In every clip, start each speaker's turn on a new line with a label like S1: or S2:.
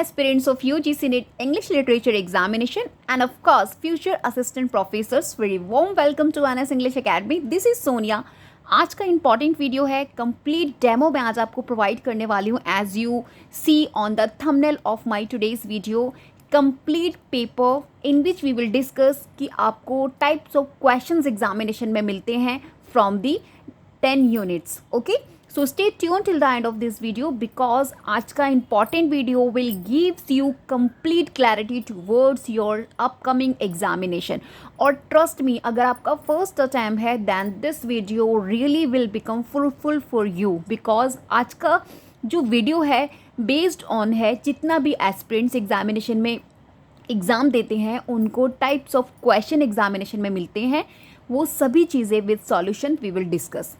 S1: aspirants of UGC NET English Literature Examination and of course future assistant professors, very warm welcome to NS English Academy. This is Sonia. आज का important video है, complete demo मैं आज आपको provide करने वाली हूँ. As you see on the thumbnail of my today's video, complete paper in which we will discuss कि आपको टाइप्स ऑफ क्वेश्चंस एग्जामिनेशन में मिलते हैं from the 10 units. Okay, so stay tuned till the end of this video because आज का important video will gives you complete clarity towards your upcoming examination. और trust me, अगर आपका first attempt है then this video really will become fruitful for you because आज का जो video है based on है जितना भी aspirants examination में एग्ज़ाम देते हैं उनको टाइप्स ऑफ क्वेश्चन एग्जामिनेशन में मिलते हैं, वो सभी चीज़ें with solution we will discuss.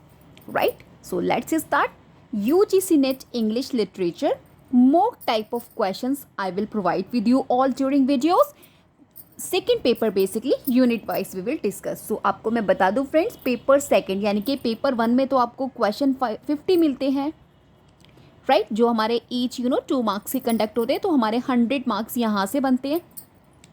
S1: Right, so let's start. UGC NET English Literature, more type of questions I will provide with you all during videos. Second paper basically unit wise we will discuss. So आपको मैं बता दूँ friends, paper second यानी कि paper 1 में तो आपको question 50 मिलते हैं, राइट, जो हमारे ईच 2 मार्क्स के कंडक्ट होते हैं, तो हमारे 100 मार्क्स यहाँ से बनते हैं.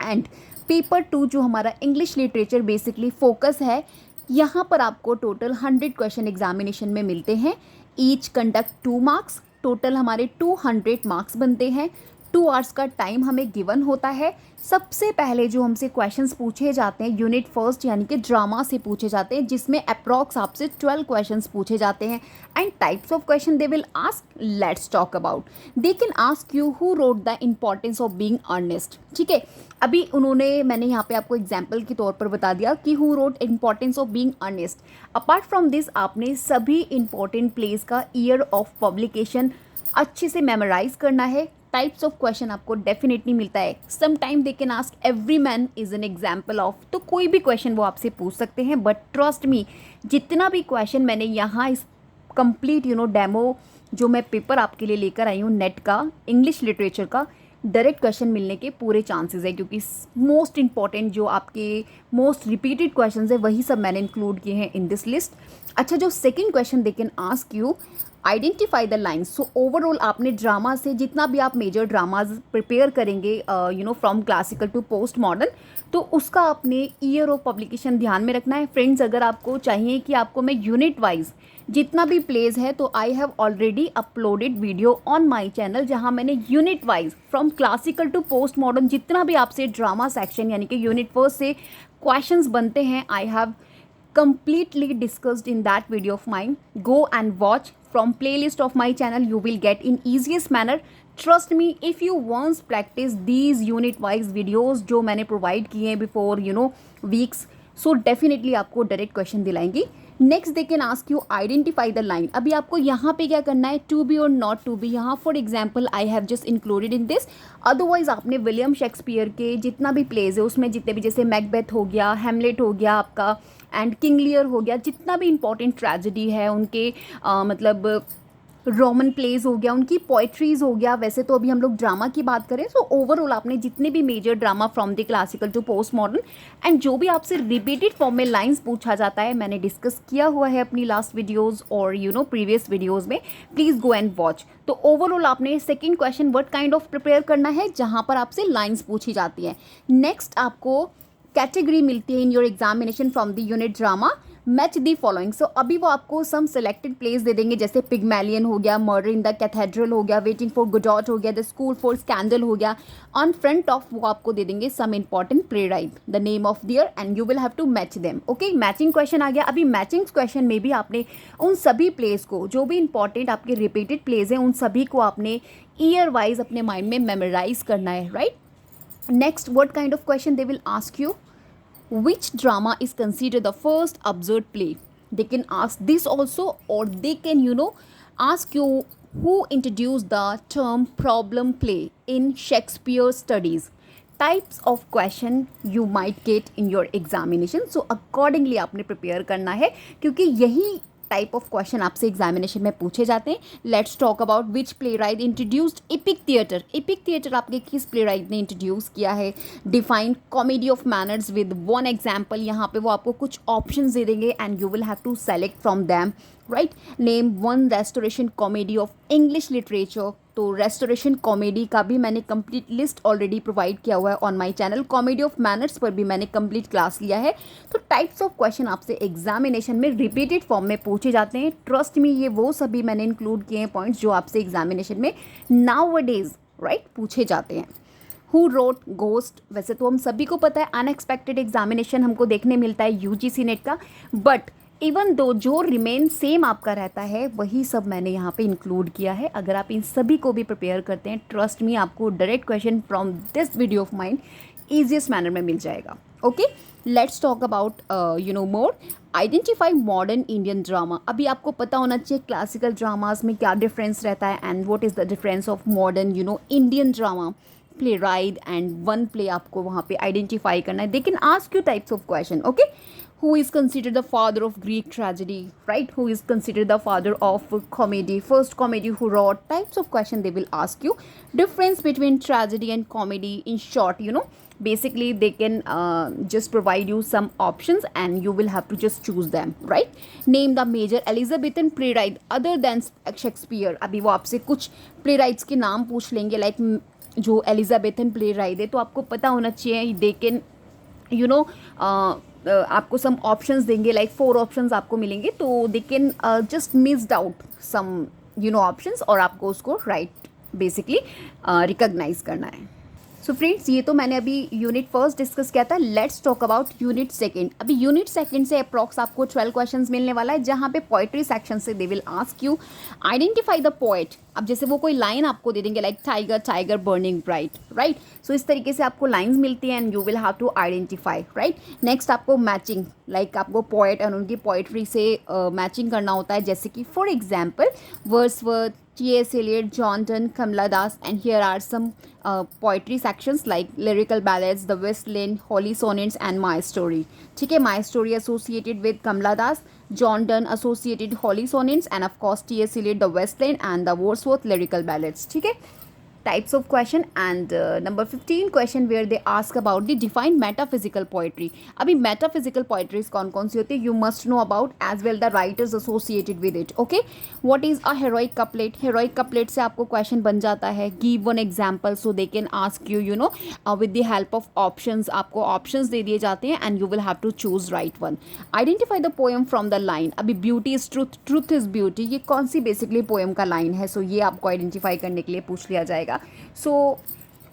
S1: एंड पेपर 2 जो हमारा इंग्लिश लिटरेचर बेसिकली फोकस है, यहाँ पर आपको टोटल 100 क्वेश्चन एग्जामिनेशन में मिलते हैं. ईच कंडक्ट 2 मार्क्स, टोटल हमारे 200 मार्क्स बनते हैं. 2 आवर्स का टाइम हमें गिवन होता है. सबसे पहले जो हमसे क्वेश्चंस पूछे जाते हैं यूनिट फर्स्ट यानी कि ड्रामा से पूछे जाते हैं, जिसमें अप्रॉक्स आपसे 12 क्वेश्चंस पूछे जाते हैं. And types of question they will ask, let's talk about. They can ask you who wrote the importance of being Earnest. ठीक है, अभी मैंने यहाँ पे आपको एग्जाम्पल के तौर पर बता दिया कि who wrote importance of being Earnest. Apart from this आपने सभी इंपॉर्टेंट प्लेस का ईयर ऑफ पब्लिकेशन अच्छे से मेमोराइज करना है. टाइप्स ऑफ क्वेश्चन आपको डेफिनेटली मिलता है. Some time they can ask every man is an example of, तो कोई भी क्वेश्चन वो आपसे पूछ सकते हैं. बट ट्रस्ट मी, जितना भी क्वेश्चन मैंने यहाँ इस कंप्लीट डेमो जो मैं पेपर आपके लिए लेकर आई हूँ नेट का, इंग्लिश लिटरेचर का, डायरेक्ट क्वेश्चन मिलने के पूरे चांसेस है, क्योंकि मोस्ट इंपॉर्टेंट जो आपके मोस्ट रिपीटेड क्वेश्चन है वही सब मैंने इंक्लूड किए हैं इन दिस लिस्ट. अच्छा, जो second question they can ask you identify the lines. So overall आपने ड्रामा से जितना भी आप मेजर ड्रामाज प्रिपेयर करेंगे from classical to post modern, तो उसका आपने ईयर ऑफ पब्लिकेशन ध्यान में रखना है. फ्रेंड्स, अगर आपको चाहिए कि आपको मैं यूनिट वाइज जितना भी प्लेस है, तो I have already uploaded video on my channel जहाँ मैंने unit wise from classical to post modern जितना भी आपसे ड्रामा सेक्शन यानी कि यूनिट फर्स्ट से क्वेश्चंस बनते हैं, I have completely discussed in that video of mine. Go and watch from playlist of my channel. You will get in easiest manner. Trust me, if you once practice these unit wise videos जो मैंने provide किए हैं before weeks, so definitely आपको direct question दिलाएंगी. Next they can ask you identify the line. अभी आपको यहाँ पे क्या करना है, टू बी और नॉट टू बी. यहाँ for example I have just included in this. Otherwise आपने विलियम शेक्सपियर के जितना भी प्लेज है उसमें जितने भी, जैसे मैकबेथ हो गया, हैमलेट हो गया आपका, एंड किंग लियर हो गया, जितना भी इंपॉर्टेंट ट्रेजेडी है उनके मतलब रोमन प्लेज हो गया, उनकी पोइट्रीज हो गया. वैसे तो अभी हम लोग ड्रामा की बात करें, सो ओवरऑल आपने जितने भी major drama from the classical to post modern and जो भी आपसे रिपीटेड फॉर्म में लाइंस पूछा जाता है, मैंने डिस्कस किया हुआ है अपनी लास्ट वीडियोस और प्रीवियस वीडियोस में. Please go and watch. तो ओवरऑल आपने second question what kind of prepare करना है जहाँ पर आपसे लाइन्स पूछी जाती हैं. नेक्स्ट आपको कैटेगरी मिलती है in your examination from the unit drama, match the following. So अभी वो आपको सम सेलेक्टेड प्लेस दे देंगे, जैसे पिगमैलियन हो गया, मर्डर इन द कैथेड्रल हो गया, वेटिंग फॉर गुडॉट हो गया, द स्कूल फॉर स्कैंडल हो गया. ऑन फ्रंट ऑफ वो आपको दे देंगे some important playwright, the name of their, and you will have to match them. Okay, matching question आ गया. अभी मैचिंग क्वेश्चन में भी आपने उन सभी प्लेस को, जो भी इंपॉर्टेंट आपके रिपीटेड प्लेस हैं, उन सभी को आपने ईयर वाइज अपने माइंड में मेमोराइज करना है. Right, next what kind of question they will ask you, which drama is considered the first observed play. They can ask this also, or they can ask you who introduced the term problem play in Shakespeare studies. Types of question you might get in your examination, so accordingly आपने prepare करना है, क्योंकि यही type of question आपसे examination में पूछे जाते हैं. Let's talk about which playwright introduced epic theatre. Epic theatre आपके किस प्ले राइट ने इंट्रोड्यूस किया है. Define comedy of manners with one example. यहाँ पे वो आपको कुछ ऑप्शंस दे देंगे and you will have to select from them. Right. Name one restoration comedy of English literature. तो रेस्टोरेशन कॉमेडी का भी मैंने कंप्लीट लिस्ट ऑलरेडी प्रोवाइड किया हुआ है on my channel. Comedy of manners पर भी मैंने कंप्लीट क्लास लिया है। तो टाइप्स ऑफ क्वेश्चन आपसे एग्जामिनेशन में रिपीटेड फॉर्म में पूछे जाते हैं। ट्रस्ट मी, ये वो सभी मैंने इंक्लूड किए हैं पॉइंट्स जो आपसे एग्जामिनेशन में नाउअडेज राइट पूछे जाते हैं। हु रोट घोस्ट, वैसे तो हम सभी को पता है अनएक्सपेक्टेड एग्जामिनेशन हमको देखने मिलता है यूजीसी नेट का, बट इवन दो जो रिमेन सेम आपका रहता है वही सब मैंने यहाँ पे इंक्लूड किया है। अगर आप इन सभी को भी प्रिपेयर करते हैं, ट्रस्ट मी, आपको direct question from this video of mind easiest manner में मिल जाएगा। Okay, let's talk about more. Identify modern Indian drama. अभी आपको पता होना चाहिए क्लासिकल ड्रामाज में क्या डिफरेंस रहता है and what is the difference of modern Indian drama. Play ride and one play आपको वहाँ पे आइडेंटिफाई करना है। दे can ask you types of question. Okay, who is considered the father of Greek tragedy, right? Who is considered the father of comedy? First comedy who wrote? Types of question they will ask you. Difference between tragedy and comedy. In short, basically they can just provide you some options and you will have to just choose them, right? Name the major Elizabethan playwright other than Shakespeare. अभी वो आपसे कुछ playwrights के नाम पूछ लेंगे, like जो Elizabethan playwright है, तो आपको पता होना चाहिए they can आपको सम ऑप्शंस देंगे, लाइक 4 ऑप्शंस आपको मिलेंगे, तो they can just missed out some options और आपको उसको राइट बेसिकली रिकॉग्नाइज करना है। सो फ्रेंड्स, ये तो मैंने अभी यूनिट फर्स्ट डिस्कस किया था। Let's talk about unit second. अभी यूनिट सेकंड से अप्रॉक्स आपको 12 क्वेश्चंस मिलने वाला है, जहाँ पे पोएट्री सेक्शन से they will ask you identify the poet. अब जैसे वो कोई लाइन आपको दे देंगे, like tiger tiger burning bright, right? So इस तरीके से आपको लाइन्स मिलती हैं and you will have to identify, right? Next आपको मैचिंग, लाइक आपको पोएट और उनकी पोएट्री से मैचिंग करना होता है, जैसे कि for example Wordsworth, T.S. Eliot, John Donne, Kamala Das, and here are some poetry sections like lyrical ballads, The West Lane, Holy Sonnets, and My Story. ठीक है, My Story associated with Kamala Das, John Donne associated Holy Sonnets, and of course T.S. Eliot, The West Lane, and the Wordsworth lyrical ballads. ठीक है, types of question and number 15 question where they ask about the defined metaphysical poetry. अभी metaphysical poetries कौन कौन सी होती है, you must know about as well the writers associated with it. Okay, what is a heroic couplet? Heroic couplet से आपको question बन जाता है, give one example, so they can ask you with the help of options, आपको options दे दिए जाते हैं and you will have to choose right one. Identify the poem from the line. अभी beauty is truth, truth is beauty, ये कौन सी basically poem का line है, so ये आपको identify करने के लिए पूछ लिया जाएगा। सो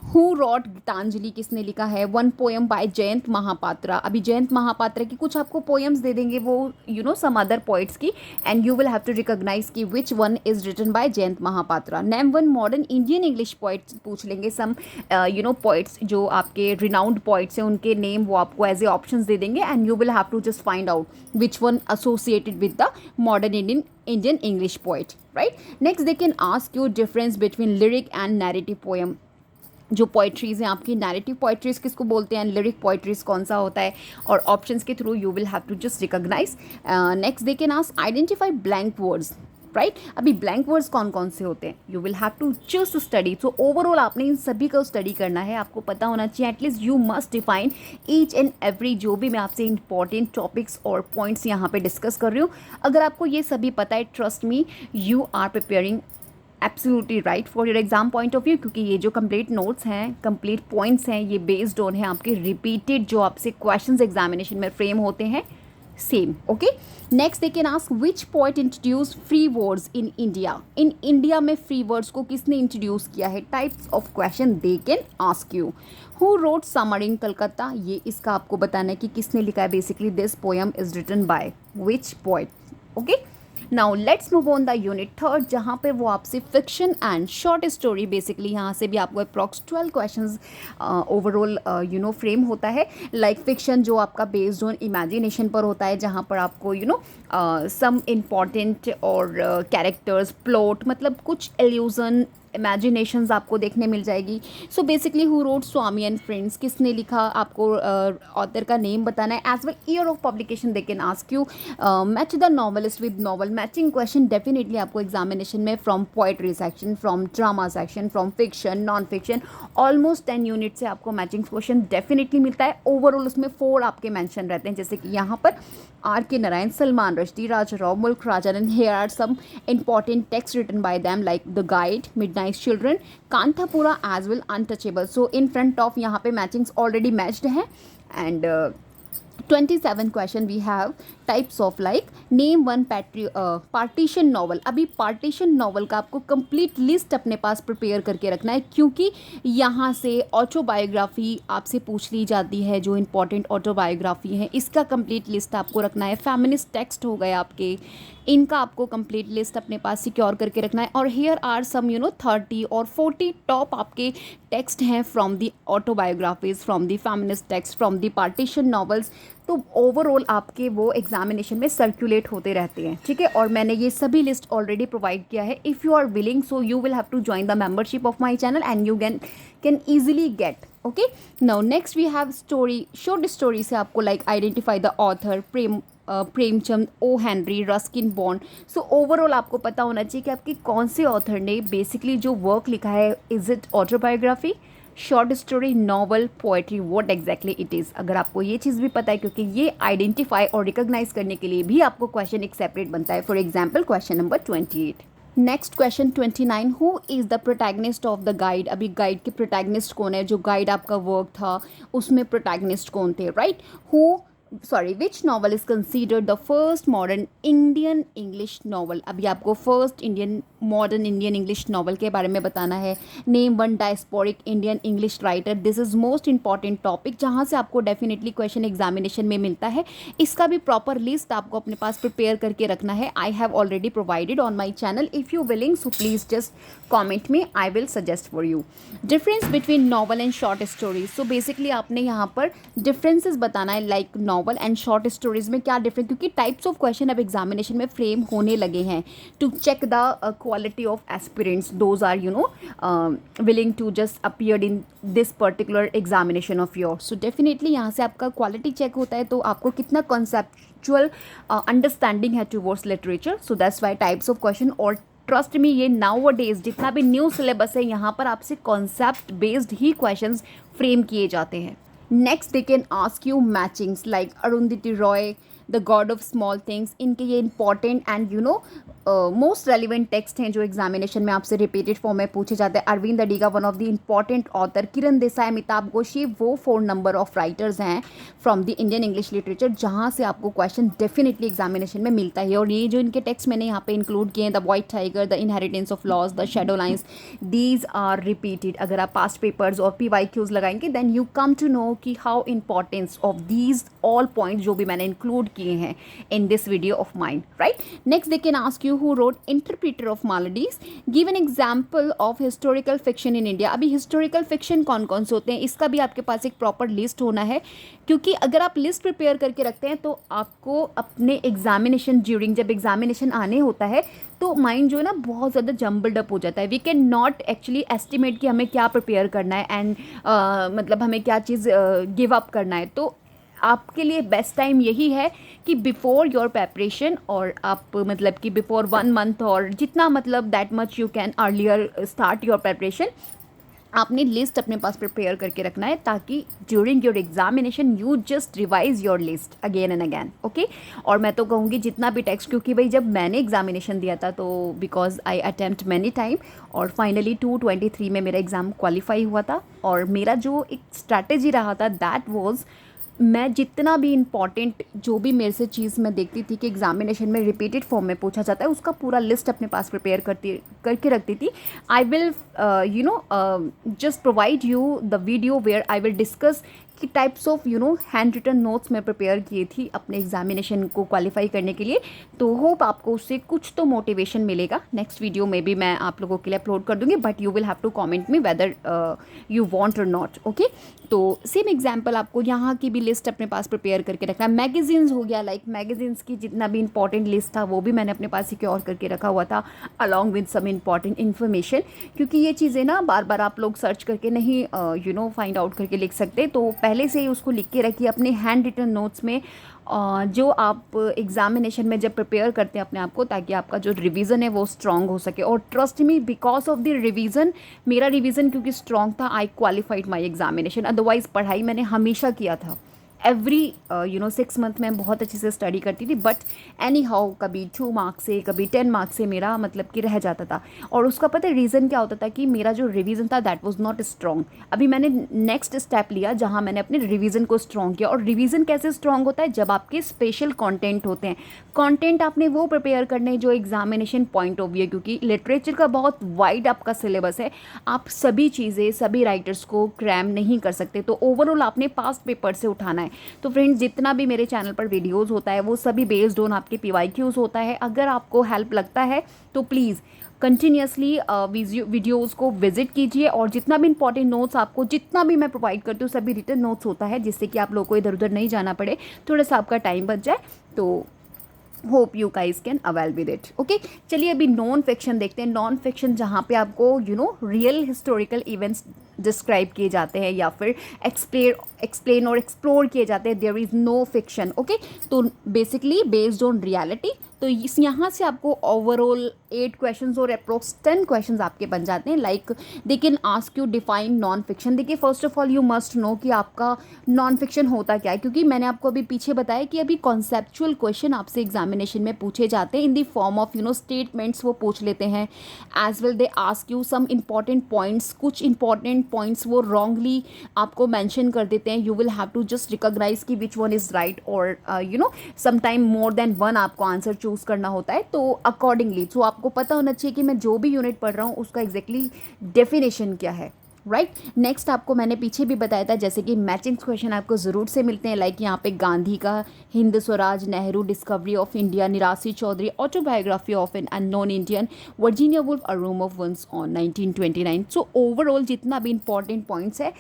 S1: हु रॉट गीतांजलि, किसने लिखा है? One poem by Jayanta Mahapatra. अभी जयंत महापात्रा की कुछ आपको पोएम्स दे देंगे वो सम अदर पोइट्स की, and you will have to recognise कि which one is written by Jayanta Mahapatra. Name one modern Indian English poets पूछ लेंगे, सम पोइट्स जो आपके रिनाउंड पोइट्स हैं उनके नेम वो आपको एज ए ऑप्शन दे देंगे and you will have to just find out which one associated with the modern Indian English poet, right? Next they can ask you difference between lyric and narrative poem. जो poetries हैं आपकी, narrative poetries किसको बोलते हैं, lyric poetries कौन सा होता है, और ऑप्शंस के through you will have to just recognise. Next they can ask identify blank words, right? अभी ब्लैंक वर्ड्स कौन कौन से होते हैं, you will have to just study. So overall आपने इन सभी को स्टडी करना है, आपको पता होना चाहिए, at least you must define each and every जो भी मैं आपसे इंपॉर्टेंट टॉपिक्स और पॉइंट्स यहाँ पे डिस्कस कर रही हूँ। अगर आपको ये सभी पता है, trust me, you are preparing absolutely right for your exam point of view, क्योंकि ये जो कंप्लीट नोट्स हैं, कंप्लीट पॉइंट्स हैं, ये बेस्ड ऑन है आपके रिपीटेड जो आपसे क्वेश्चंस एग्जामिनेशन में फ्रेम होते हैं same. Okay, next they can ask which poet introduce free words in India. In India में फ्री वर्ड्स को किसने इंट्रोड्यूस किया है? Types of question they can ask you. Who wrote summer in Calcutta, ये इसका आपको बताना है कि किसने लिखा है। Basically this poem is written by which poet. Okay, now let's move on the unit third, जहाँ पे वो आपसे fiction and short story, basically यहाँ से भी आपको अप्रॉक्स 12 क्वेश्चंस ओवरऑल फ्रेम होता है। लाइक फिक्शन जो आपका बेस्ड ऑन इमेजिनेशन पर होता है, जहाँ पर आपको सम इम्पॉर्टेंट और कैरेक्टर्स, प्लॉट, मतलब कुछ एल्यूजन इमेजिनेशंस आपको देखने मिल जाएगी. So basically who wrote Swami and friends, किसने लिखा, आपको ऑथर का नेम बताना है. As well year of publication they can ask you. Match the novelist with novel. Matching question definitely आपको एग्जामिनेशन में from poetry section, from drama section, from fiction, non fiction, almost 10 unit से आपको matching question definitely मिलता है. Overall उसमें 4 आपके mention रहते हैं, जैसे कि यहाँ पर आर के नारायण, सलमान रश्दी, राजा राव, मुल्क Rajanand. Hair are some important texts written by them like The Guide, Midnight Children, Kanthapura as well, Untouchable. So in front of यहाँ पे matchings already matched हैं. And 27 question we have types of like name one partition novel. अभी partition novel का आपको complete list अपने पास prepare करके रखना है, क्योंकि यहाँ से ऑटोबायोग्राफी आपसे पूछ ली जाती है. जो इंपॉर्टेंट ऑटोबायोग्राफी है इसका कंप्लीट लिस्ट आपको रखना है. फेमिनिस्ट टेक्स्ट हो गए आपके, इनका आपको कंप्लीट लिस्ट अपने पास सिक्योर करके रखना है. और हियर आर सम 30 और 40 टॉप आपके टेक्स्ट हैं from the autobiographies, from the feminist text, from the partition novels. तो ओवरऑल आपके वो एग्जामिनेशन में सर्कुलेट होते रहते हैं, ठीक है. और मैंने ये सभी लिस्ट ऑलरेडी प्रोवाइड किया है. If you are willing, so you will have to join the membership of my channel and you can easily get. Okay, now next we have story. Short story से आपको like identify the author, Premchand, O Henry, Ruskin Bond. So overall आपको पता होना चाहिए कि आपके कौन से ऑथर ने बेसिकली जो वर्क लिखा है, is it autobiography, short story, novel, poetry, what exactly it is. अगर आपको ये चीज़ भी पता है, क्योंकि ये आइडेंटिफाई और रिकॉग्नाइज करने के लिए भी आपको क्वेश्चन एक सेपरेट बनता है. For example question number 28. Next question 29. Who is the protagonist of the guide. अभी गाइड के प्रोटैगनिस्ट कौन है? जो गाइड आपका वर्क था उसमें प्रोटैगनिस्ट कौन थे, right? Which novel is considered the first modern Indian English novel. अभी आपको first modern Indian English novel के बारे में बताना है. Name one diasporic Indian English writer. This is most important topic, जहाँ से आपको डेफिनेटली क्वेश्चन एग्जामिनेशन में मिलता है. इसका भी प्रॉपर लिस्ट आपको अपने पास प्रिपेयर करके रखना है. I have already provided on my channel. If you willing, so please just comment में, I will suggest for you. Difference between novel and short stories. So basically आपने यहाँ पर डिफरेंसेस बताना है, like novel and short stories में क्या difference, क्योंकि types of question अब एग्जामिनेशन में फ्रेम होने लगे हैं to check the quality of aspirants. Those are willing to just appeared in this particular examination of yours. So definitely यहाँ से आपका क्वालिटी चेक होता है, तो आपको कितना कॉन्सेप्चुअल अंडरस्टैंडिंग है towards literature. So that's why types of question. और ट्रस्ट मी, ये नाउ डेज जितना भी न्यू सिलेबस है, यहाँ पर आपसे कॉन्सेप्ट बेस्ड ही क्वेश्चंस फ्रेम किए जाते हैं. Next they can ask you matchings like Arundhati Roy, the God of small things. इनके ये important and most relevant text हैं जो एग्जामिनेशन में आपसे रिपीटेड फॉर्म में पूछे जाते हैं. Aravind Adiga, one of the important author. Kiran Desai, Amitabh Ghosh, वो 4 नंबर ऑफ राइटर्स हैं from the Indian English literature, जहाँ से आपको क्वेश्चन डेफिनेटली एग्जामिनेशन में मिलता है. और ये जो इनके टेक्स्ट मैंने यहाँ पे इंक्लूड किए हैं, the white tiger, the inheritance of loss, the shadow lines, these are repeated. अगर आप पास्ट पेपर्स और PYQs लगाएंगे, then you come to know कि how importance of these all points जो भी मैंने इंक्लूड किए हैं in this video of mine, right? Next they can ask you who wrote Interpreter of Maladies. Give an example of historical fiction in India. अभी historical fiction कौन कौन से होते हैं, इसका भी आपके पास एक प्रॉपर लिस्ट होना है, क्योंकि अगर आप लिस्ट प्रिपेयर करके रखते हैं तो आपको अपने एग्जामिनेशन ड्यूरिंग, जब एग्जामिनेशन आने होता है, तो माइंड जो है ना बहुत ज़्यादा जम्बल्ड अप हो जाता है. We can not actually estimate कि हमें क्या प्रिपेयर करना है एंड मतलब हमें क्या चीज़ गिव अप करना है. तो आपके लिए बेस्ट टाइम यही है कि बिफोर योर प्रेपरेशन, और आप मतलब कि बिफोर 1 मंथ और जितना मतलब that much you can earlier start your preparation, आपने लिस्ट अपने पास प्रिपेयर करके रखना है, ताकि during your examination you just revise your list again and again. Okay, और मैं तो कहूँगी जितना भी टेक्स्ट, क्योंकि भाई जब मैंने एग्जामिनेशन दिया था तो because I attempt many time, और फाइनली 223 में मेरा एग्ज़ाम क्वालिफाई हुआ था. और मेरा जो एक स्ट्रैटेजी रहा था दैट वॉज, मैं जितना भी इम्पॉर्टेंट जो भी मेरे से चीज़ मैं देखती थी कि एग्जामिनेशन में रिपीटेड फॉर्म में पूछा जाता है, उसका पूरा लिस्ट अपने पास प्रिपेयर करके रखती थी. I will just provide you the video where I will discuss कि types of hand written notes मैं प्रिपेयर की थी अपने एग्जामिनेशन को क्वालिफाई करने के लिए। तो होप आपको उससे कुछ तो मोटिवेशन मिलेगा। नेक्स्ट वीडियो में भी मैं आप लोगों के लिए अपलोड कर दूँगी, but you will have to comment me whether you want और नॉट। ओके, तो सेम एग्जाम्पल आपको यहाँ की भी लिस्ट अपने पास प्रिपेयर करके रखना है। मैगजीन्स हो गया, लाइक मैगजीन्स की जितना भी इंपॉर्टेंट लिस्ट था वो भी मैंने अपने पास सिक्योर करके रखा हुआ था along with some important information, क्योंकि ये चीज़ें ना बार बार आप लोग सर्च करके नहीं फाइंड आउट करके लिख सकते। तो पहले से ही उसको लिख के रखिए अपने हैंड रिटन नोट्स में, जो आप एग्जामिनेशन में जब प्रिपेयर करते हैं अपने आप को, ताकि आपका जो रिवीजन है वो स्ट्रांग हो सके। और trust me, because of the revision, मेरा रिवीजन क्योंकि स्ट्रांग था, आई क्वालिफाइड माई एग्जामिनेशन। अदरवाइज पढ़ाई मैंने हमेशा किया था, एवरी 6 मंथ में बहुत अच्छे से स्टडी करती थी, बट एनी हाउ कभी 2 मार्क्स से कभी 10 मार्क्स से मेरा मतलब कि रह जाता था। और उसका पता है रीज़न क्या होता था, कि मेरा जो रिवीजन था दैट वाज नॉट स्ट्रॉन्ग। अभी मैंने नेक्स्ट स्टेप लिया जहाँ मैंने अपने रिवीजन को स्ट्रॉन्ग किया। और रिवीजन कैसे स्ट्रॉन्ग होता है, जब आपके स्पेशल कॉन्टेंट होते हैं। कॉन्टेंट आपने वो प्रिपेयर करने जो एग्जामिनेशन पॉइंट ऑफ व्यू, क्योंकि लिटरेचर का बहुत वाइड आपका सिलेबस है, आप सभी चीज़ें सभी राइटर्स को क्रैम नहीं कर सकते। तो ओवरऑल आपने पास्ट पेपर से उठाना है। तो फ्रेंड्स, जितना भी मेरे चैनल पर वीडियोस होता है वो सभी बेस्ड ऑन आपके PYQs होता है। अगर आपको हेल्प लगता है तो प्लीज़ कंटिन्यूसली वीडियोस को विजिट कीजिए। और जितना भी इंपॉर्टेंट नोट्स आपको, जितना भी मैं प्रोवाइड करती हूँ, सभी रिटन नोट्स होता है, जिससे कि आप लोगों को इधर उधर नहीं जाना पड़े, थोड़ा सा आपका टाइम बच जाए। तो hope you guys can avail with it. Okay, चलिए अभी नॉन फिक्शन देखते हैं। नॉन फिक्शन जहाँ पे आपको रियल हिस्टोरिकल इवेंट्स डिस्क्राइब किए जाते हैं या फिर एक्सप्लेन और एक्सप्लोर किए जाते हैं, there is no fiction. Okay, तो बेसिकली बेस्ड ऑन रियलिटी। तो इस यहाँ से आपको ओवरऑल 8 क्वेश्चंस और अप्रोक्स 10 क्वेश्चंस आपके बन जाते हैं। Like they can ask you define non fiction. देखिए, first of all you must know कि आपका नॉन फिक्शन होता क्या है, क्योंकि मैंने आपको अभी पीछे बताया कि अभी कॉन्सेप्चुअल क्वेश्चन आपसे एग्जामिनेशन में पूछे जाते हैं in the form of statements, वो पूछ लेते हैं। As well they ask you some important points, कुछ इंपॉर्टेंट पॉइंट्स वो रॉन्गली आपको मेंशन कर देते हैं। You will have to just recognise कि विच वन इज़ राइट, और समटाइम मोर देन वन आपको आंसर चूज़ करना होता है। तो अकॉर्डिंगली तो आपको पता होना चाहिए कि मैं जो भी यूनिट पढ़ रहा हूँ उसका एग्जैक्टली डेफिनेशन क्या है, राइट। नेक्स्ट आपको मैंने पीछे भी बताया था, जैसे कि मैचिंग क्वेश्चन आपको ज़रूर से मिलते हैं। लाइक यहाँ पे गांधी का Hind Swaraj, Nehru discovery of India, Nirad Chaudhuri autobiography of an unknown Indian, Virginia Woolf a room of one's own 1929। So overall जितना भी इंपॉर्टेंट पॉइंट्स है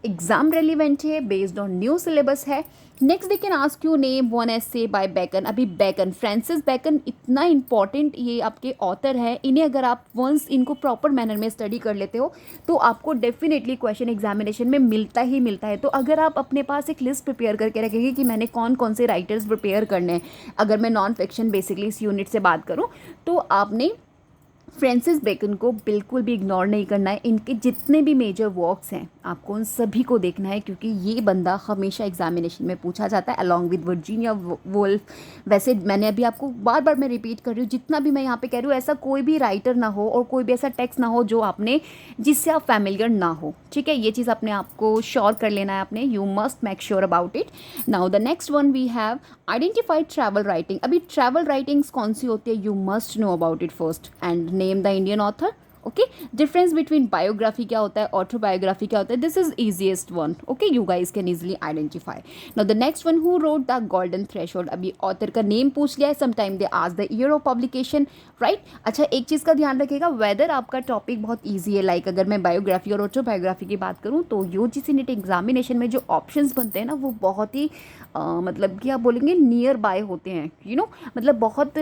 S1: एग्जाम रेलिवेंट है, बेस्ड ऑन न्यू सिलेबस है। Next they can ask you name one essay by Bacon. अभी Bacon, Francis Bacon इतना important ये आपके author है, इन्हें अगर आप वंस इनको प्रॉपर मैनर में स्टडी कर लेते हो तो आपको डेफिनेटली क्वेश्चन एग्जामिनेशन में मिलता ही मिलता है। तो अगर आप अपने पास एक लिस्ट प्रिपेयर करके रखेंगे कि मैंने कौन कौन से राइटर्स प्रिपेयर करने हैं, अगर मैं नॉन फिक्शन बेसिकली इस यूनिट से बात करूँ, तो आपने फ्रांसिस बेकन को बिल्कुल भी इग्नोर नहीं करना है। इनके जितने भी मेजर वर्क्स हैं आपको उन सभी को देखना है, क्योंकि ये बंदा हमेशा एग्जामिनेशन में पूछा जाता है अलॉन्ग विद वर्जीनिया वुल्फ। वैसे मैंने अभी आपको बार बार मैं रिपीट कर रही हूँ, जितना भी मैं यहाँ पे कह रही हूँ, ऐसा कोई भी राइटर ना हो और कोई भी ऐसा टेक्स्ट ना हो जो आपने जिससे आप फैमिलियर ना हो, ठीक है। ये चीज़ अपने आप को श्योर कर लेना है आपने, you must make sure about it. Now the next one we have identified travel writing. अभी ट्रैवल राइटिंग्स कौन सी होती है, you must know about it first and name the Indian author. Okay, difference between biography क्या होता है, autobiography क्या होता है, this is easiest one. Okay, you guys can easily identify. Now the next one, who wrote the golden threshold. अभी author का name पूछ लिया है, sometime they ask the year of publication, right. अच्छा, एक चीज़ का ध्यान रखिएगा, वेदर आपका टॉपिक बहुत ईजी है। लाइक अगर मैं बायोग्राफी और ऑटोबायोग्राफी की बात करूँ तो यूजीसी नेट एग्जामिनेशन में जो ऑप्शंस बनते हैं ना, वो बहुत ही मतलब कि आप बोलेंगे नियर बाय होते हैं, मतलब बहुत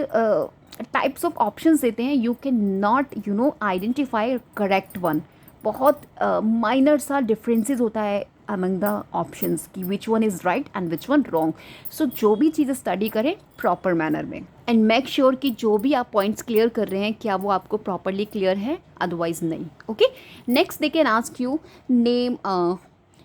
S1: टाइप्स ऑफ ऑप्शंस देते हैं। You can not identify correct one. बहुत माइनर सा डिफरेंसेस होता है अमंग द ऑप्शंस कि which one is right and which one wrong. So जो भी चीज़ें स्टडी करें प्रॉपर मैनर में, एंड मेक श्योर कि जो भी आप पॉइंट्स क्लियर कर रहे हैं क्या वो आपको प्रॉपरली क्लियर है, अदरवाइज नहीं। Okay, next they can ask you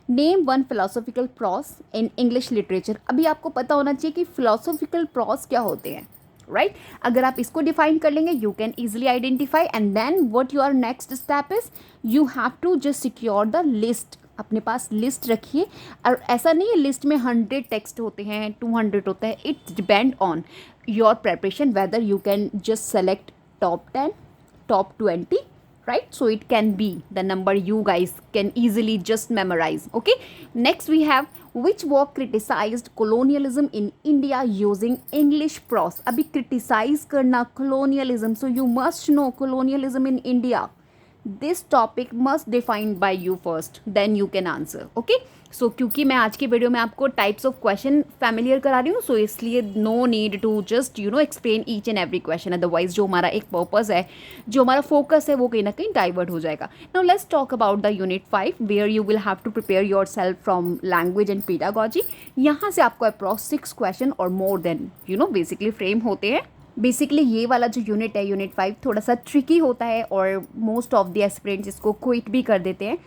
S1: name one philosophical pros in English literature. अभी आपको पता होना चाहिए कि फिलोसॉफिकल प्रॉस क्या होते हैं, राइट। अगर आप इसको डिफाइन कर लेंगे you can easily identify, and then what your next step is you have to just secure the list. अपने पास लिस्ट रखिए, और ऐसा नहीं है लिस्ट में 100 टेक्स्ट होते हैं, 200 होता है, it depend on your preparation whether you can just select top 10, top 20, right? So it can be the number you guys can easily just memorize. Okay, next we have which work criticized colonialism in India using English prose. अभी criticize करना colonialism, so you must know colonialism in India. This topic must defined by you first, then you can answer. Okay, सो क्योंकि मैं आज की video में आपको types of question familiar करा रही हूँ, सो इसलिए no need to just explain each and every question, otherwise जो हमारा एक पर्पस है, जो हमारा फोकस है, वो कहीं ना कहीं डाइवर्ट हो जाएगा. Now let's talk about the unit 5 where you will have to prepare yourself from language and pedagogy. यहाँ से आपको अप्रॉक्स 6 क्वेश्चन और मोर देन बेसिकली फ्रेम होते हैं. बेसिकली ये वाला जो यूनिट है, यूनिट 5, थोड़ा सा ट्रिकी होता है और मोस्ट ऑफ द एस्पिरेंट्स इसको क्विट भी कर देते हैं.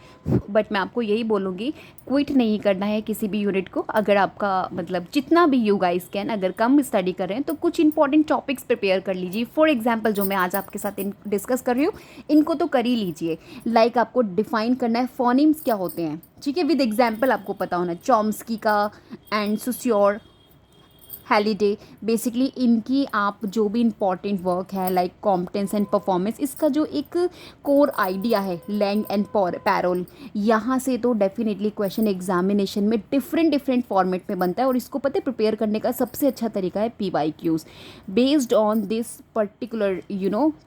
S1: बट मैं आपको यही बोलूँगी, क्विट नहीं करना है किसी भी यूनिट को. अगर आपका मतलब जितना भी यू गाइस कैन, अगर कम स्टडी कर रहे हैं तो कुछ इंपॉर्टेंट टॉपिक्स प्रिपेयर कर लीजिए. फॉर एग्जाम्पल जो मैं आज आपके साथ डिस्कस कर रही हूँ, इनको तो कर ही लीजिए. लाइक आपको डिफाइन करना है फोनीम्स क्या होते हैं, ठीक है, विद एग्जाम्पल आपको पता होना. चॉम्स्की का एंड सुस्योर, हैलिडे, बेसिकली इनकी आप जो भी इंपॉर्टेंट वर्क है लाइक कॉम्पिटेंस एंड परफॉर्मेंस, इसका जो एक कोर आइडिया है लैंग एंड पैरोल, यहाँ से तो डेफिनेटली क्वेश्चन एग्जामिनेशन में डिफरेंट फॉर्मेट में बनता है. और इसको पता है प्रिपेयर करने का सबसे अच्छा तरीका है PYQs. Based on this particular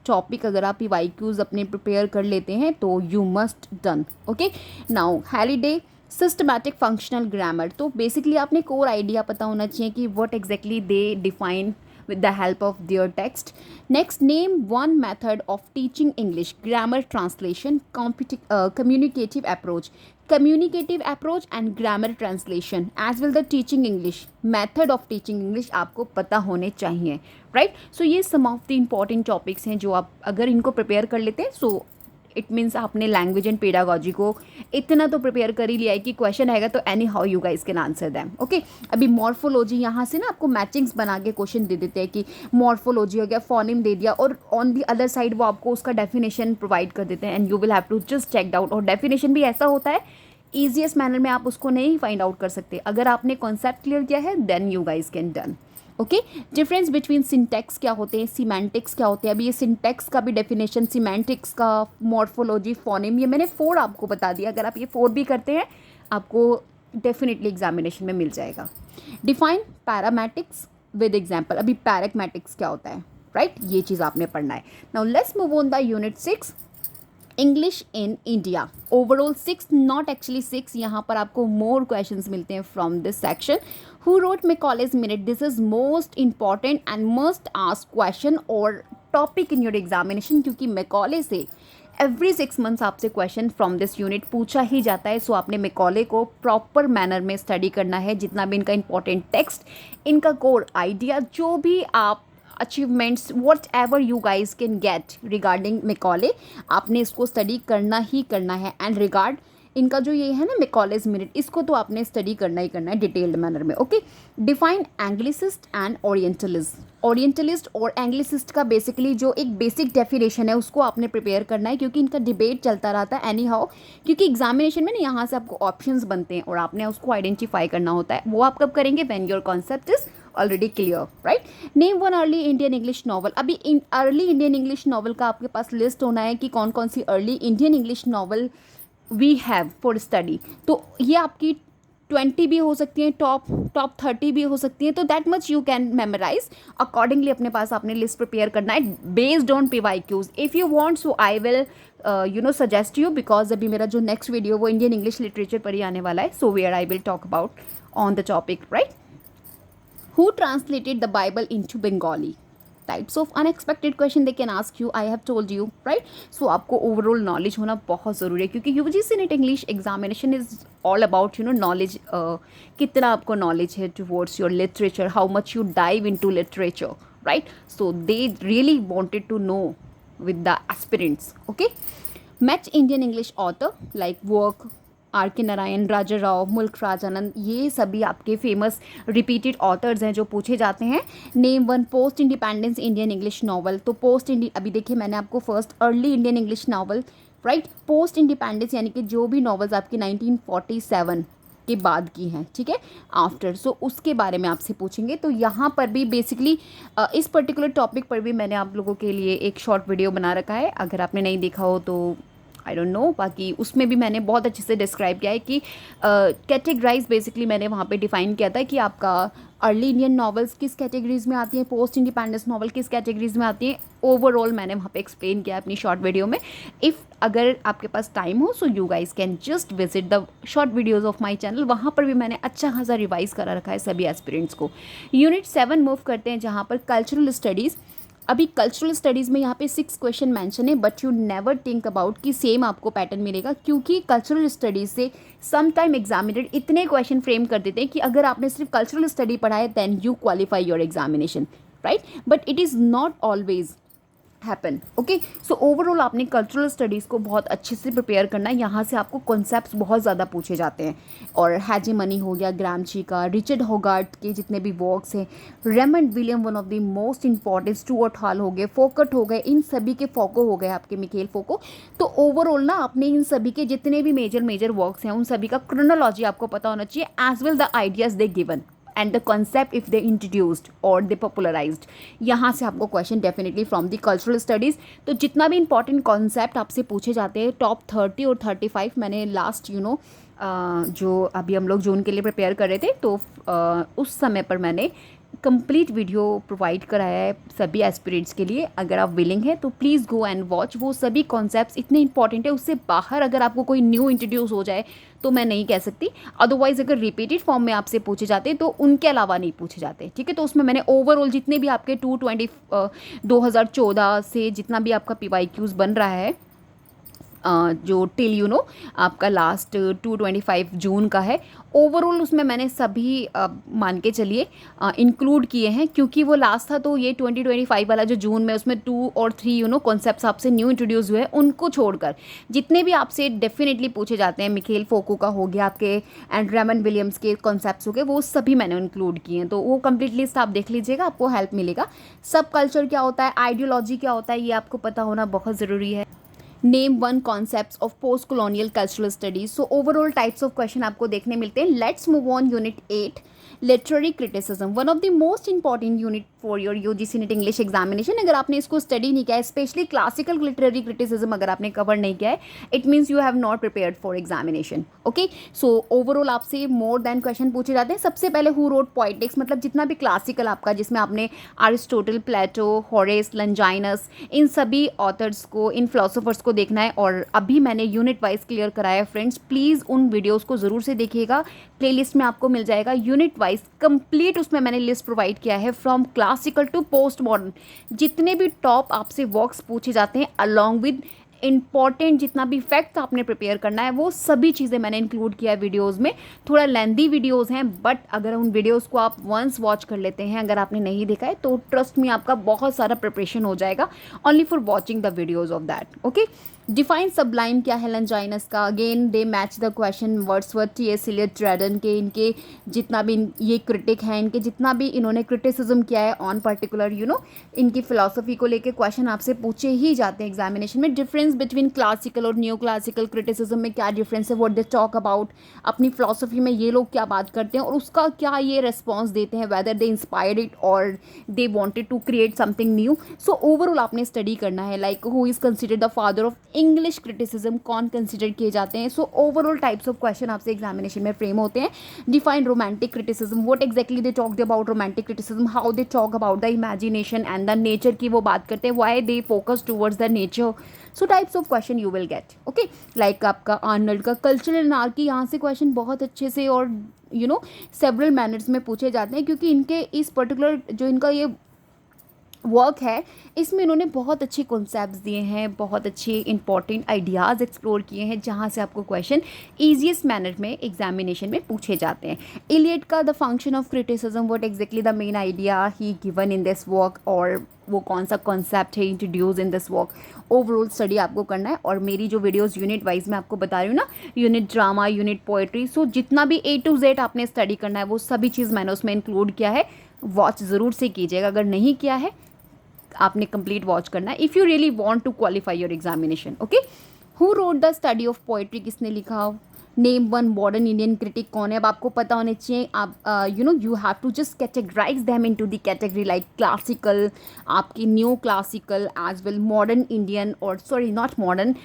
S1: topic अगर आप PYQs अपने प्रिपेयर कर लेते हैं तो you must done. Okay, now Halliday systematic functional grammar, तो बेसिकली आपने कोर आइडिया पता होना चाहिए कि what exactly they define with the help of their text. Next, name one method of teaching English: grammar, translation, communicative approach. Communicative approach and grammar translation as well the teaching English. Method of teaching English आपको पता होने चाहिए, right? So ये some of the important topics हैं जो आप अगर इनको prepare कर लेते हैं, so इट मीन्स आपने लैंग्वेज एंड पेडागॉजी को इतना तो प्रिपेयर कर ही लिया है कि क्वेश्चन आएगा तो any how you guys can answer them. Okay, अभी मॉर्फोलॉजी यहाँ से ना आपको मैचिंग्स बना के क्वेश्चन दे देते हैं कि मॉर्फोलॉजी हो गया, फोनिम दे दिया, और ऑन दी अदर साइड वो आपको उसका डेफिनेशन प्रोवाइड कर देते हैं and you will have to just check out. और डेफिनेशन भी ऐसा होता है ईजीएस्ट मैनर में आप उसको नहीं फाइंड आउट कर सकते. अगर आपने कॉन्सेप्ट क्लियर किया है then you guys can done. Okay, difference between syntax क्या होते हैं, सीमेंटिक्स क्या होते हैं. अभी ये सिंटैक्स का भी डेफिनेशन, सीमेंटिक्स का, मॉर्फोलॉजी, फोनेम, ये मैंने 4 आपको बता दिया. अगर आप ये 4 भी करते हैं आपको डेफिनेटली एग्जामिनेशन में मिल जाएगा. Define pragmatics with example. अभी पैरामेटिक्स क्या होता है, राइट, ये चीज़ आपने पढ़ना है. Now let's move on the unit 6 English in India. Overall 6, not actually 6, यहाँ पर आपको मोर क्वेश्चंस मिलते हैं from this section. Who wrote Macaulay's minute, this is most important and must ask question और टॉपिक इन योर एग्जामिनेशन, क्योंकि Macaulay से every 6 months आपसे question from this unit पूछा ही जाता है. सो आपने मैकॉले को प्रॉपर मैनर में स्टडी करना है. जितना भी इनका इंपॉर्टेंट टेक्स्ट, इनका कोर आइडिया, जो भी आप achievements, what ever you guys can get regarding Macaulay, आपने इसको स्टडी करना ही करना है. एंड रिगार्ड इनका जो ये है ना मैकॉलेज मिनट, इसको तो आपने स्टडी करना ही करना है डिटेल्ड मैनर में. Okay, define Anglicist and orientalist. Orientalist और एंग्लिसिस्ट का बेसिकली जो एक बेसिक डेफिनेशन है उसको आपने प्रिपेयर करना है, क्योंकि इनका डिबेट चलता रहता है एनी हाउ. क्योंकि एग्जामिनेशन में ना यहाँ से आपको ऑप्शंस बनते हैं और आपने उसको आइडेंटिफाई करना होता है. वो आप कब करेंगे, when your concept is already clear, right. Name one early Indian English novel. अभी अर्ली इंडियन इंग्लिश नॉवल का आपके पास लिस्ट होना है कि कौन कौन सी early Indian English novel we have for study. तो ये आपकी 20 भी हो सकती हैं, टॉप 30 भी हो सकती हैं. तो that much you can memorise. Accordingly अपने पास आपने लिस्ट प्रिपेयर करना है based on PYQs. If you want so I will suggest you, because अभी मेरा जो नेक्स्ट वीडियो वो इंडियन इंग्लिश लिटरेचर पर ही आने वाला है. So where I will talk about on the topic, right. Who translated the Bible into Bengali? Types of unexpected question they can ask you. I have told you, right? So आपको overall knowledge होना बहुत ज़रूरी है, क्योंकि UGC NET English examination is all about knowledge. कितना आपको knowledge है towards your literature, how much you dive into literature, right? So they really wanted to know with the aspirants. Okay, match Indian English author like work. R.K. Narayan, राजा राव, मुल्क राजानंद, ये सभी आपके famous repeated authors हैं जो पूछे जाते हैं. Name one post independence Indian English novel. तो अभी देखिए मैंने आपको first early Indian English novel, right, post independence यानी कि जो भी नॉवेल्स आपकी 1947 के बाद की हैं, ठीक है, आफ्टर, सो उसके बारे में आपसे पूछेंगे। तो यहाँ पर भी बेसिकली इस पर्टिकुलर टॉपिक पर भी मैंने आप लोगों के लिए एक शॉर्ट वीडियो बना रखा है, अगर आपने नहीं देखा हो तो आई डोंट नो। बाकी उसमें भी मैंने बहुत अच्छे से डिस्क्राइब किया है कि कैटेगराइज बेसिकली मैंने वहाँ पे डिफ़ाइन किया था कि आपका अर्ली इंडियन नॉवेल्स किस कैटेगरीज में आती हैं, पोस्ट इंडिपेंडेंस नॉवल किस कैटेगरीज में आती हैं, ओवरऑल मैंने वहाँ पे एक्सप्लेन किया अपनी शॉर्ट वीडियो में। इफ़ अगर आपके पास टाइम हो so you guys can just visit the short videos of my channel, वहाँ पर भी मैंने अच्छा खासा रिवाइज करा रखा है सभी एस्पिरेंट्स को। यूनिट 7 मूव करते हैं जहाँ पर कल्चरल स्टडीज़। अभी कल्चरल स्टडीज़ में यहाँ पे 6 क्वेश्चन मेंशन है, but you never think about कि सेम आपको पैटर्न मिलेगा, क्योंकि कल्चरल स्टडीज़ से सम टाइम एग्जामिनेटर इतने क्वेश्चन फ्रेम कर देते हैं कि अगर आपने सिर्फ कल्चरल स्टडी पढ़ा है then you qualify your examination, right, but it is not always happen. Okay, so overall आपने कल्चरल स्टडीज़ को बहुत अच्छे से प्रिपेयर करना है। यहाँ से आपको कॉन्सेप्ट्स बहुत ज़्यादा पूछे जाते हैं, और हेजेमनी हो गया ग्रामची का, रिचर्ड होगार्ट के जितने भी वर्क्स हैं, Raymond William one of the most important, Stuart hall हो गए, फोकट हो गए, इन सभी के फोको हो गए आपके, मिकेल फोको। तो ओवरऑल ना आपने इन सभी के जितने भी मेजर वर्क्स हैं उन सभी का क्रोनोलॉजी आपको पता होना चाहिए, as well the ideas they given and the concept if they introduced और दे पॉपुलराइज्ड। यहाँ से आपको question definitely from the cultural studies. तो जितना भी इंपॉर्टेंट कॉन्सेप्ट आपसे पूछे जाते हैं टॉप 30 और 35 मैंने लास्ट जो अभी हम लोग जून के लिए प्रिपेयर कर रहे थे तो उस समय पर मैंने कंप्लीट वीडियो प्रोवाइड कराया है सभी एस्पिरेंट्स के लिए। अगर आप विलिंग हैं तो प्लीज़ गो एंड वॉच, वो सभी कॉन्सेप्ट्स इतने इंपॉर्टेंट है, उससे बाहर अगर आपको कोई न्यू इंट्रोड्यूस हो जाए तो मैं नहीं कह सकती। अदरवाइज अगर रिपीटेड फॉर्म में आपसे पूछे जाते तो उनके अलावा नहीं पूछे जाते, ठीक है। तो उसमें मैंने ओवरऑल जितने भी आपके 2014 से जितना भी आपका PYQs बन रहा है जो टिल आपका लास्ट 225 जून का है, ओवरऑल उसमें मैंने सभी मान के चलिए इंक्लूड किए हैं, क्योंकि वो लास्ट था तो ये 2025 वाला जो जून में उसमें 2 और 3 कॉन्सेप्ट्स आपसे न्यू इंट्रोड्यूस हुए हैं, उनको छोड़कर जितने भी आपसे डेफिनेटली पूछे जाते हैं, मिकेल फोको का हो गया आपके एंड रेमंड विलियम्स के कॉन्सेप्ट्स हो गए, वो सभी मैंने इंक्लूड किए हैं। तो वो कंप्लीट लिस्ट आप देख लीजिएगा, आपको हेल्प मिलेगा। सब कल्चर क्या होता है, आइडियोलॉजी क्या होता है, ये आपको पता होना बहुत ज़रूरी है। Name 1 concepts of post colonial cultural studies. So overall types of question आपको देखने मिलते हैं। Let's move on unit 8 literary criticism, one of the most important unit for your UGC net English examination. अगर आपने इसको स्टडी नहीं किया है, स्पेशली क्लासिकल लिटरेरी क्रिटिसिज्म अगर आपने कवर नहीं किया है, it means you have not prepared for examination. Okay, so overall आपसे मोर देन क्वेश्चन पूछे जाते हैं। सबसे पहले हु रोट पोएटिक्स, मतलब जितना भी क्लासिकल आपका जिसमें आपने अरिस्टोटल, प्लेटो, होरेस, लंजाइनस, इन सभी ऑथर्स को, इन फिलोसोफर्स को देखना है। और अभी मैंने यूनिट वाइज क्लियर कराया है फ्रेंड्स, प्लीज़ उन वीडियोज़ को ज़रूर से देखिएगा, प्लेलिस्ट में आपको मिल जाएगा यूनिट वाइज कंप्लीट। उसमें मैंने लिस्ट प्रोवाइड किया है from classical to post modern, जितने भी टॉप आपसे वर्क्स पूछे जाते हैं अलॉन्ग विद इंपॉर्टेंट जितना भी फैक्ट आपने प्रिपेयर करना है, वो सभी चीज़ें मैंने इंक्लूड किया है वीडियोज़ में। थोड़ा लेंदी वीडियोज़ हैं, बट अगर उन वीडियोज़ को आप वंस वॉच कर लेते हैं, अगर आपने नहीं देखा है तो ट्रस्ट में आपका बहुत सारा प्रिपरेशन हो जाएगा only for watching the videos of that. Okay, define sublime क्या है लंजाइनस का, again they match the question Wordsworth, T.S. Eliot, Dryden के, इनके जितना भी ये क्रिटिक हैं, इनके जितना भी इन्होंने क्रिटिसिज्म किया है ऑन पर्टिकुलर इनकी फिलॉसफी को लेके क्वेश्चन आपसे पूछे ही जाते हैं एग्जामिनेशन में। डिफरेंस बिटवीन क्लासिकल और न्यू क्लासिकल क्रिटिसिज्म में क्या डिफरेंस है, व्हाट दे टॉक अबाउट, अपनी फिलॉसफी में ये लोग क्या बात करते हैं और उसका क्या ये रिस्पॉन्स देते हैं, वेदर दे इंस्पायर्ड इट और they wanted to create something new. So overall आपने स्टडी करना है, like who is considered the father of English criticism, कौन कंसिडर किए जाते हैं। So overall types of question आपसे एग्जामिनेशन में फ्रेम होते हैं। Define romantic criticism, what exactly they talked about romantic criticism, how they talk about the imagination and the nature की वो बात करते हैं, why they focus towards the nature. So types of question you will get. Okay, like आपका Arnold का cultural anarchy, यहाँ से question बहुत अच्छे से और सेवरल मैनर्स में पूछे जाते हैं, क्योंकि इनके इस पर्टिकुलर जो इनका ये वर्क है इसमें इन्होंने बहुत अच्छे कॉन्सेप्ट्स दिए हैं, बहुत अच्छे इंपॉर्टेंट आइडियाज़ एक्सप्लोर किए हैं, जहाँ से आपको क्वेश्चन ईजीएस्ट मैनर में एग्जामिनेशन में पूछे जाते हैं। इलियट का the function of criticism, what exactly the main idea he given in this work, और वो कौन सा कॉन्सेप्ट है introduce in this work. Overall study आपको करना है, और मेरी जो वीडियोस यूनिट वाइज मैं आपको बता रही हूँ ना, यूनिट ड्रामा, यूनिट पोएट्री, सो जितना भी A to Z आपने स्टडी करना है वो सभी चीज़ मैंने उसमें इंक्लूड किया है। वॉच ज़रूर से कीजिएगा, अगर नहीं किया है आपने कंप्लीट वॉच करना है if you really want to qualify your examination. Okay, who wrote the study of poetry, किसने लिखा, name one modern Indian critic कौन है, अब आपको पता होने चाहिए। आप you have to just categorize them into the category like classical, आपकी new classical as well modern Indian, और sorry not modern,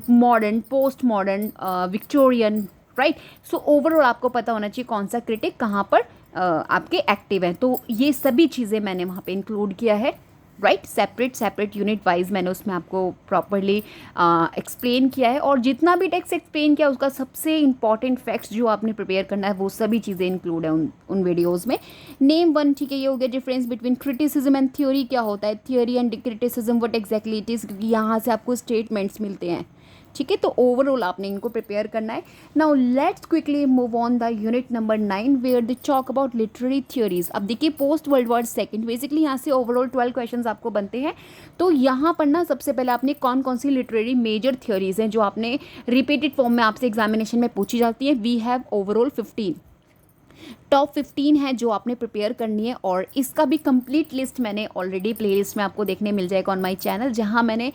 S1: modern, post modern, Victorian, right. So overall आपको पता होना चाहिए कौन सा क्रिटिक कहाँ पर आपके एक्टिव हैं। तो ये सभी चीज़ें मैंने वहाँ पे इंक्लूड किया है, राइट। सेपरेट यूनिट वाइज मैंने उसमें आपको प्रॉपरली एक्सप्लेन किया है, और जितना भी टेक्स्ट एक्सप्लेन किया उसका सबसे इंपॉर्टेंट फैक्ट्स जो आपने प्रिपेयर करना है वो सभी चीज़ें इंक्लूड है उन वीडियोज़ में। नेम वन, ठीक है, ये हो गया difference between criticism and theory. क्या होता है theory and criticism, what exactly it is, क्योंकि यहाँ से आपको स्टेटमेंट्स मिलते हैं, ठीक है। तो ओवरऑल आपने इनको प्रिपेयर करना है। Now let's quickly move on the unit number 9 where the talk about literary theories. अब देखिए post world war second, basically यहाँ से ओवरऑल 12 क्वेश्चंस आपको बनते हैं। तो यहाँ पर ना सबसे पहले आपने कौन कौन सी लिटरेरी मेजर थ्योरीज हैं जो आपने रिपीटेड फॉर्म में आपसे एग्जामिनेशन में पूछी जाती है। वी हैव ओवरऑल 15, टॉप 15 है जो आपने प्रिपेयर करनी है, और इसका भी कंप्लीट लिस्ट मैंने ऑलरेडी प्लेलिस्ट में आपको देखने मिल जाएगा ऑन माय चैनल, जहां मैंने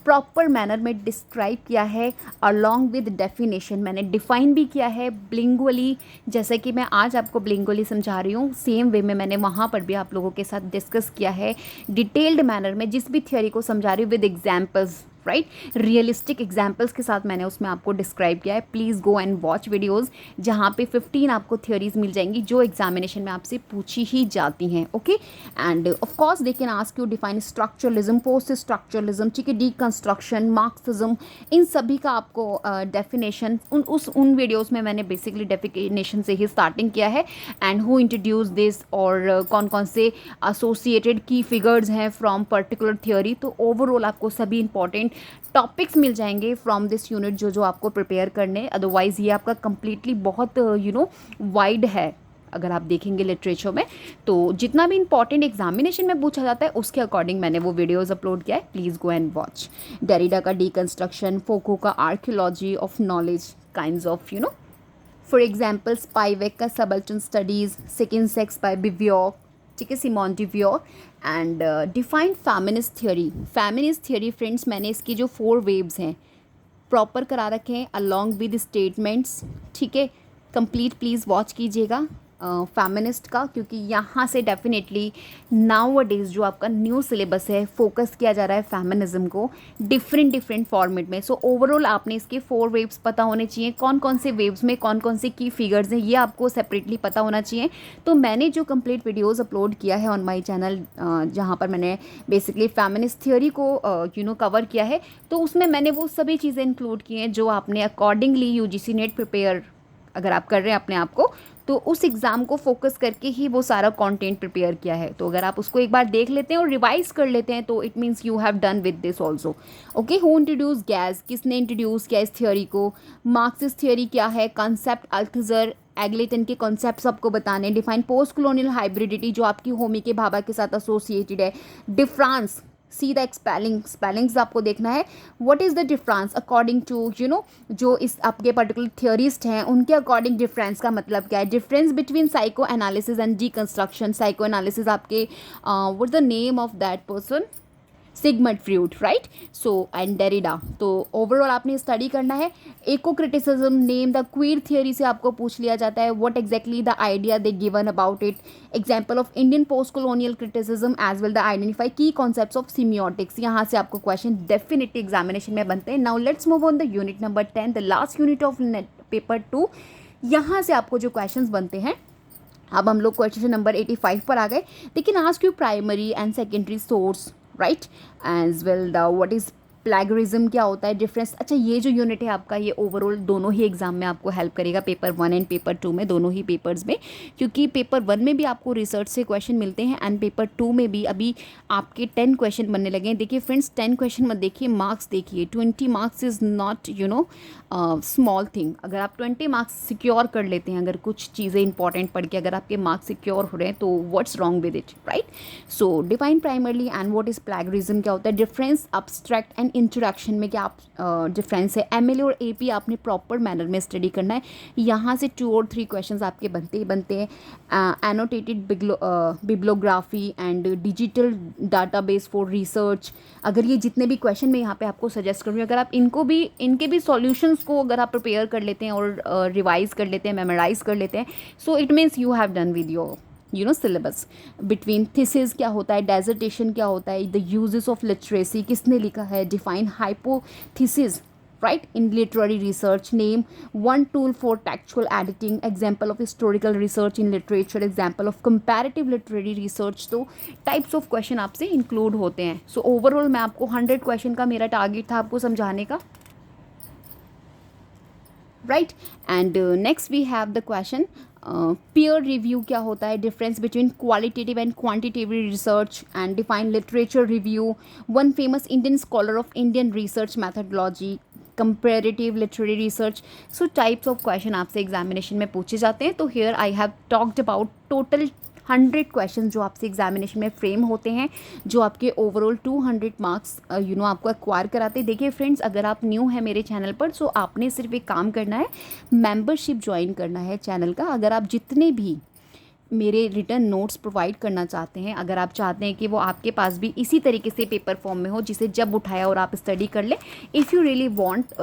S1: प्रॉपर मैनर में डिस्क्राइब किया है अलॉन्ग विद डेफिनेशन। मैंने डिफाइन भी किया है बिलिंगुअली, जैसे कि मैं आज आपको बिलिंगुअली समझा रही हूँ, सेम वे में मैंने वहाँ पर भी आप लोगों के साथ डिस्कस किया है डिटेल्ड मैनर में, जिस भी थ्योरी को समझा रही हूँ with examples, right, realistic examples के साथ मैंने उसमें आपको डिस्क्राइब किया है। Please go and watch videos, जहाँ पे 15 आपको थ्योरीज मिल जाएंगी जो एग्जामिनेशन में आपसे पूछी ही जाती हैं, okay. End of course they can ask you define structuralism, post structuralism, ठीक है, डीकंस्ट्रक्शन, मार्क्सिज्म, इन सभी का आपको डेफिनेशन उन वीडियोज़ में मैंने बेसिकली डेफिनेशन से ही स्टार्टिंग किया है, एंड हु इंट्रोड्यूस दिस, और कौन कौन से एसोसिएटेड की फिगर्स हैं फ्रॉम पर्टिकुलर थ्योरी। तो ओवरऑल आपको सभी इंपॉर्टेंट टॉपिक्स मिल जाएंगे फ्रॉम दिस यूनिट जो आपको प्रिपेयर करने। अदरवाइज़ ये आपका कम्प्लीटली बहुत वाइड है अगर आप देखेंगे लिटरेचर में। तो जितना भी इंपॉर्टेंट एग्जामिनेशन में पूछा जाता है उसके अकॉर्डिंग मैंने वो वीडियोज़ अपलोड किया है, please go and watch. Derrida का डीकंस्ट्रक्शन, फोको का archaeology of knowledge kinds of for example Spivak का subaltern studies, second sex by Beauvoir, ठीक है, Simone de Beauvoir, and defined feminist theory. Feminist theory friends मैंने इसकी जो 4 वेव्स हैं प्रॉपर करा रखे हैं अलॉन्ग विद स्टेटमेंट्स, ठीक है, कंप्लीट प्लीज़ वॉच कीजिएगा फेमिनिस्ट का, क्योंकि यहाँ से डेफिनेटली नाउ डेज जो आपका न्यू सिलेबस है फोकस किया जा रहा है फेमिनिज्म को डिफरेंट फॉर्मेट में। सो ओवरऑल आपने इसके 4 वेव्स पता होने चाहिए, कौन कौन से वेव्स में कौन कौन से की फिगर्स हैं ये आपको सेपरेटली पता होना चाहिए। तो मैंने जो कंप्लीट वीडियोज़ अपलोड किया है ऑन माई चैनल, जहाँ पर मैंने बेसिकली फेमिनिस्ट थ्योरी को कवर किया है, तो उसमें मैंने वो सभी चीज़ें इंक्लूड की हैं जो आपने अकॉर्डिंगली यूजीसी नेट प्रिपेयर अगर आप कर रहे हैं अपने आप को, तो उस एग्ज़ाम को फोकस करके ही वो सारा कंटेंट प्रिपेयर किया है। तो अगर आप उसको एक बार देख लेते हैं और रिवाइज कर लेते हैं तो it means you have done with this also, okay. Who introduce gas, किसने इंट्रोड्यूस किया इस थ्योरी को, मार्क्सिस्ट थ्योरी क्या है, कॉन्सेप्ट अल्थुजर एग्लेटन के कॉन्सेप्ट्स आपको बताने, डिफाइन पोस्ट कॉलोनियल हाइब्रिडिटी जो आपकी होमी के भाभा के साथ एसोसिएटेड है, डिफरेंस, सी द स्पेलिंग्स आपको देखना है, what is the difference according to जो इस आपके पर्टिकुलर थियोरिस्ट हैं उनके अकॉर्डिंग डिफरेंस का मतलब क्या है, difference between psycho analysis and deconstruction. Psycho analysis आपके what the name of that person, Sigmund Freud, right. So and Derrida. तो ओवरऑल आपने स्टडी करना है। Eco criticism, name the queer theory से आपको पूछ लिया जाता है, what exactly the idea they given about it, example of Indian post colonial criticism as well the identify की कॉन्सेप्ट्स ऑफ सिमियोटिक्स। यहाँ से आपको क्वेश्चन डेफिनेटली एग्जामिनेशन में बनते हैं। Now let's move on the unit number 10, the last unit of paper 2। यहाँ से आपको जो क्वेश्चन बनते हैं, अब हम लोग क्वेश्चन नंबर 85 पर आ गए। लेकिन ask you primary and secondary source, right, as well the what is plagiarism, क्या होता है, डिफरेंस। अच्छा, ये जो यूनिट है आपका ये ओवरऑल दोनों ही एग्जाम में आपको हेल्प करेगा, पेपर 1 एंड पेपर 2 में, दोनों ही पेपर्स में, क्योंकि पेपर 1 में भी आपको रिसर्च से क्वेश्चन मिलते हैं एंड पेपर 2 में भी अभी आपके 10 क्वेश्चन बनने लगे हैं। देखिए फ्रेंड्स, 10 क्वेश्चन मत देखिए, मार्क्स देखिए। 20 marks is not small thing. अगर आप 20 मार्क्स सिक्योर कर लेते हैं, अगर कुछ चीज़ें इंपॉर्टेंट पढ़ के अगर आपके मार्क्स सिक्योर हो रहे हैं तो what's wrong with it, right. So define primarily and what is plagiarism, क्या होता है, डिफरेंस, अब्स्ट्रैक्ट एंड इंट्रोडक्शन में क्या आप डिफरेंस है। एमएलए और एपी आपने प्रॉपर मैनर में स्टडी करना है। यहाँ से 2 और 3 क्वेश्चंस आपके बनते ही बनते हैं। Annotated bibliography and digital database for research. अगर ये जितने भी क्वेश्चन मैं यहाँ पे आपको सजेस्ट करूँगी, अगर आप इनके भी सॉल्यूशंस को अगर आप प्रिपेयर कर लेते हैं और रिवाइज कर लेते हैं, मेमोराइज कर लेते हैं, so it means you have done with your syllabus. Between thesis क्या होता है, डेजर्टेशन क्या होता है, द यूजेस ऑफ लिटरेसी किसने लिखा है, define hypothesis right in literary research, name one tool for textual editing, example of historical research in literature, example of comparative literary research. तो टाइप्स ऑफ क्वेश्चन आपसे include होते हैं। So overall मैं आपको 100 question का मेरा टारगेट था आपको समझाने का, right. And next we have the question peer review क्या होता है, difference between qualitative and quantitative research, and define literature review, one famous Indian scholar of Indian research methodology, comparative literary research. So types of question आपसे examination में पूछे जाते हैं। तो here I have talked about total 100 question जो आपसे examination में frame होते हैं, जो आपके ओवरऑल 200 मार्क्स आपको एक्वायर कराते हैं। देखिए फ्रेंड्स, अगर आप न्यू है मेरे चैनल पर, सो आपने सिर्फ एक काम करना है, मेंबरशिप ज्वाइन करना है चैनल का। अगर आप जितने भी मेरे रिटर्न नोट्स प्रोवाइड करना चाहते हैं, अगर आप चाहते हैं कि वो आपके पास भी इसी तरीके से पेपर फॉर्म में हो, जिसे जब उठाया और आप स्टडी कर ले, if you really want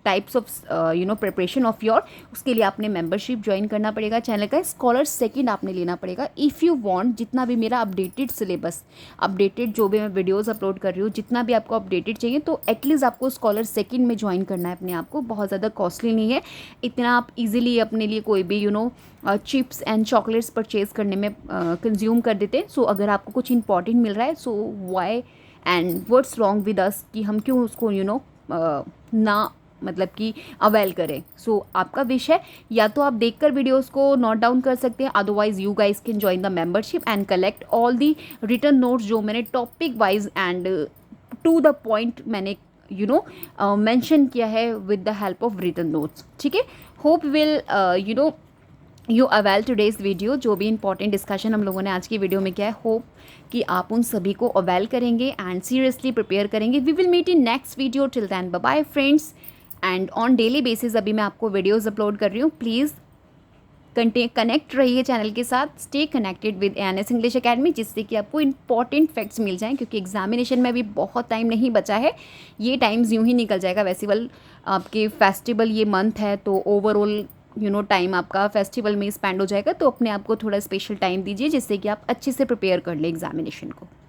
S1: types of preparation of your, उसके लिए आपने मेंबरशिप ज्वाइन करना पड़ेगा चैनल का। स्कॉलर सेकंड आपने लेना पड़ेगा। इफ़ यू वांट जितना भी मेरा अपडेटेड सिलेबस, अपडेटेड जो भी मैं वीडियोस अपलोड कर रही हूँ, जितना भी आपको अपडेटेड चाहिए, तो एटलीस्ट आपको स्कॉलर सेकंड में ज्वाइन करना है अपने आप को। बहुत ज़्यादा कॉस्टली नहीं है, इतना आप इजीली अपने लिए कोई भी चिप्स एंड चॉकलेट्स परचेज करने में कंज्यूम कर देते हैं। सो अगर आपको कुछ इंपॉर्टेंट मिल रहा है, so why and what's wrong with us, कि हम क्यों उसको ना मतलब कि अवेल करें। सो आपका विश है, या तो आप देखकर वीडियोस को नोट डाउन कर सकते हैं, otherwise you guys can join the membership and collect all the written notes जो मैंने topic wise and to the point मैंने मेंशन किया है with the help of written notes. ठीक है, hope will you avail today's video. जो भी important discussion हम लोगों ने आज की वीडियो में किया है, होप कि आप उन सभी को अवेल करेंगे एंड सीरियसली प्रिपेयर करेंगे। We will meet in next video. Till then bye bye friends. And on daily basis अभी मैं आपको वीडियोज़ अपलोड कर रही हूँ। प्लीज़ कनेक्ट रहिए चैनल के साथ, stay connected with ANS English academy, जिससे कि आपको इंपॉर्टेंट फैक्ट्स मिल जाएं, क्योंकि एग्जामिनेशन में अभी बहुत टाइम नहीं बचा है। ये टाइम्स यूँ ही निकल जाएगा। वैसे आपके फेस्टिवल ये मंथ है, तो ओवरऑल टाइम आपका फेस्टिवल में स्पेंड हो जाएगा। तो अपने आप को थोड़ा स्पेशल टाइम दीजिए, जिससे कि आप अच्छे से प्रिपेयर कर लें एग्जामिनेशन को।